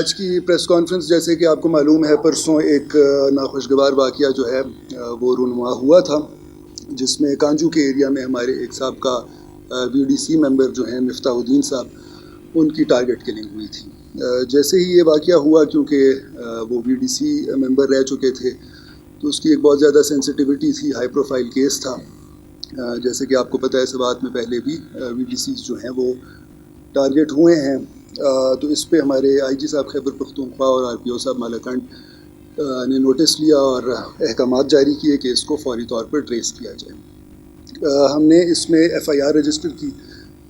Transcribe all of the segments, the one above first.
آج کی press conference جیسے کہ آپ کو معلوم ہے پرسوں ایک ناخوشگوار واقعہ جو ہے وہ رونما ہوا تھا، جس میں کانجو کے ایریا میں ہمارے ایک سابقہ VDC ممبر جو ہیں مفتاح الدین صاحب، ان کی ٹارگٹ کلنگ ہوئی تھی۔ جیسے ہی یہ واقعہ ہوا، کیونکہ وہ VDC ممبر رہ چکے تھے تو اس کی ایک بہت زیادہ سینسٹیوٹی تھی، ہائی پروفائل کیس تھا۔ جیسے کہ آپ کو پتہ ہے سوات میں پہلے بھی VDCs جو ہیں وہ ٹارگٹ ہوئے ہیں، تو اس پہ ہمارے IG صاحب خیبر پختونخوا اور RPO صاحب مالاکنڈ نے نوٹس لیا اور احکامات جاری کیے کہ اس کو فوری طور پر ٹریس کیا جائے۔ ہم نے اس میں FIR رجسٹر کی،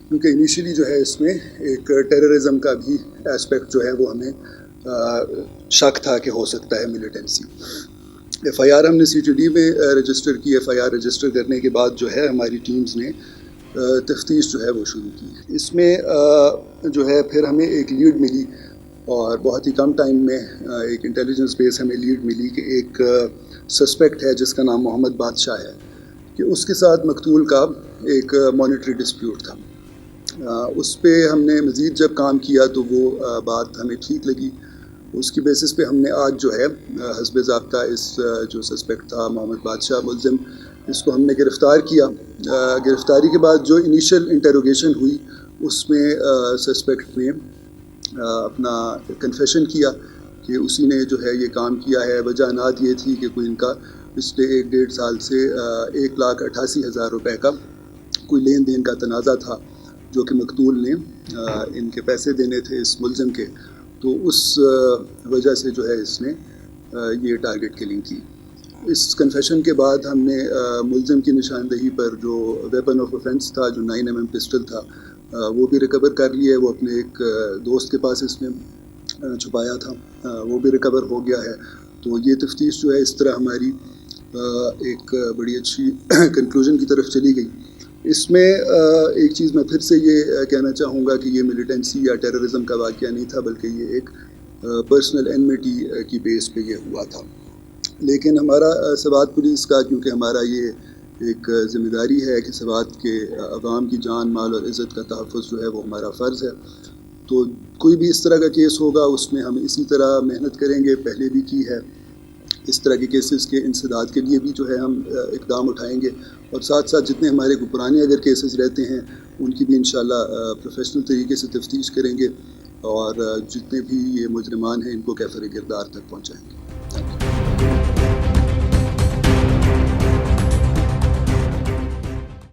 کیونکہ انیشیلی جو ہے اس میں ایک ٹیررزم کا بھی ایسپیکٹ جو ہے وہ ہمیں شک تھا کہ ہو سکتا ہے ملیٹنسی۔ FIR ہم نے CTD میں رجسٹر کی۔ FIR رجسٹر کرنے کے بعد جو ہے ہماری ٹیمز نے تفتیش جو ہے وہ شروع کی۔ اس میں جو ہے پھر ہمیں ایک لیڈ ملی، اور بہت ہی کم ٹائم میں ایک انٹیلیجنس بیس ہمیں لیڈ ملی کہ ایک سسپیکٹ ہے جس کا نام محمد بادشاہ ہے، کہ اس کے ساتھ مقتول کا ایک مانیٹری ڈسپیوٹ تھا۔ اس پہ ہم نے مزید جب کام کیا تو وہ بات ہمیں ٹھیک لگی۔ اس کی بیسس پہ ہم نے آج جو ہے حسب ضابطہ اس جو سسپیکٹ تھا محمد بادشاہ ملزم، اس کو ہم نے گرفتار کیا۔ گرفتاری کے بعد جو انیشل انٹروگیشن ہوئی اس میں سسپیکٹ نے اپنا کنفیشن کیا کہ اسی نے جو ہے یہ کام کیا ہے۔ وجہ یہ تھی کہ کوئی ان کا پچھلے 1.5 سال سے 1,88,000 روپے کا کوئی لین دین کا تنازع تھا، جو کہ مقتول نے ان کے پیسے دینے تھے اس ملزم کے، تو اس وجہ سے جو ہے اس نے یہ ٹارگٹ کلنگ کی۔ اس کنفیشن کے بعد ہم نے ملزم کی نشاندہی پر جو ویپن آف آفینس تھا، جو 9mm پسٹل تھا، وہ بھی ریکور کر لیا ہے۔ وہ اپنے ایک دوست کے پاس اس نے چھپایا تھا، وہ بھی ریکور ہو گیا ہے۔ تو یہ تفتیش جو ہے اس طرح ہماری ایک بڑی اچھی کنکلوژن کی طرف چلی گئی۔ اس میں ایک چیز میں پھر سے یہ کہنا چاہوں گا کہ یہ ملیٹنسی یا ٹیررزم کا واقعہ نہیں تھا، بلکہ یہ ایک پرسنل انمیٹی کی بیس پہ یہ ہوا تھا۔ لیکن ہمارا سوات پولیس کا، کیونکہ ہمارا یہ ایک ذمہ داری ہے کہ سوات کے عوام کی جان، مال اور عزت کا تحفظ جو ہے وہ ہمارا فرض ہے، تو کوئی بھی اس طرح کا کیس ہوگا اس میں ہم اسی طرح محنت کریں گے، پہلے بھی کی ہے۔ اس طرح کے کیسز کے انسداد کے لیے بھی جو ہے ہم اقدام اٹھائیں گے، اور ساتھ ساتھ جتنے ہمارے کو پرانے اگر کیسز رہتے ہیں ان کی بھی انشاءاللہ پروفیشنل طریقے سے تفتیش کریں گے، اور جتنے بھی یہ مجرمان ہیں ان کو کیفر کردار تک پہنچائیں گے۔